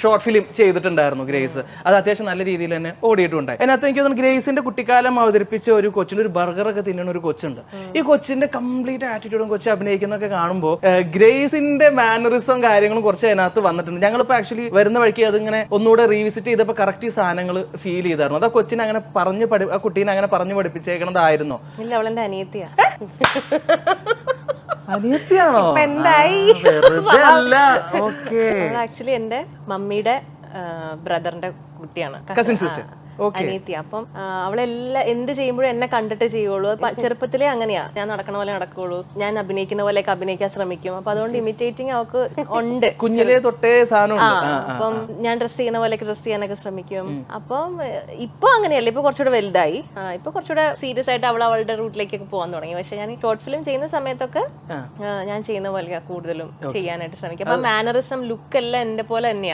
Short film ചെയ്തിട്ടുണ്ടായിരുന്നു grace. അത് അത്യാവശ്യം നല്ല രീതിയിൽ തന്നെ ഓടിയിട്ടുണ്ടായി. അതിനകത്ത് എനിക്ക് തോന്നുന്നു ഗ്രേസിന്റെ കുട്ടിക്കാലം അവതരിപ്പിച്ച ഒരു കൊച്ചിന് ഒരു ബർഗറൊക്കെ തിന്നുന്ന ഒരു കൊച്ചുണ്ട്. ഈ കൊച്ചിന്റെ കംപ്ലീറ്റ് ആറ്റിറ്റ്യൂഡും കൊച്ചു അഭിനയിക്കുന്നൊക്കെ കാണുമ്പോൾ ഗ്രേസിന്റെ മാനറിസം കാര്യങ്ങളും കുറച്ച് അതിനകത്ത് വന്നിട്ടുണ്ട്. ഞങ്ങളിപ്പോ ആക്ച്വലി വരുന്ന വഴിക്ക് അതിങ്ങനെ ഒന്നുകൂടെ റീവിസിറ്റ് ചെയ്തപ്പോൾ കറക്റ്റ് ഈ സാധനങ്ങൾ ഫീൽ ചെയ്തായിരുന്നു. അത് ആ കൊച്ചിനെ അങ്ങനെ ആ കുട്ടീനെ അങ്ങനെ പറഞ്ഞു പഠിപ്പിച്ചേക്കണതായിരുന്നോ? ഇല്ല, അവളെന്റെ അനിയത്തിയാ. അനിയത്തിയാണോ? ആക്ച്വലി എന്റെ മമ്മിയുടെ ബ്രദറിന്റെ കുട്ടിയാണ്, കസിൻ സിസ്റ്റർ, അനിയത്തി. അപ്പം അവളെല്ലാം എന്ത് ചെയ്യുമ്പോഴും എന്നെ കണ്ടിട്ട് ചെയ്യുള്ളൂ. ചെറുപ്പത്തിലേ അങ്ങനെയാ, ഞാൻ നടക്കണ പോലെ നടക്കുള്ളൂ, ഞാൻ അഭിനയിക്കുന്ന പോലെയൊക്കെ അഭിനയിക്കാൻ ശ്രമിക്കും. അപ്പൊ അതുകൊണ്ട് ഇമിറ്റേറ്റിംഗ് അവൾക്ക് ഉണ്ട്, കുഞ്ഞിലേ തൊട്ടേ സാധനം. അപ്പം ഞാൻ ഡ്രസ് ചെയ്യുന്ന പോലെയൊക്കെ ഡ്രസ് ചെയ്യാനൊക്കെ ശ്രമിക്കും. അപ്പം ഇപ്പൊ അങ്ങനെയല്ല, ഇപ്പൊ കുറച്ചുകൂടെ വലുതായി. ഇപ്പൊ കുറച്ചുകൂടെ സീരിയസ് ആയിട്ട് അവളുടെ റൂട്ടിലേക്കൊക്കെ പോകാൻ തുടങ്ങി. പക്ഷെ ഞാൻ ഷോർട്ട് ഫിലിം ചെയ്യുന്ന സമയത്തൊക്കെ ഞാൻ ചെയ്യുന്ന പോലെ കൂടുതലും ചെയ്യാനായിട്ട് ശ്രമിക്കും. അപ്പൊ മാനറിസം ലുക്ക് എല്ലാം എന്റെ പോലെ തന്നെയാ.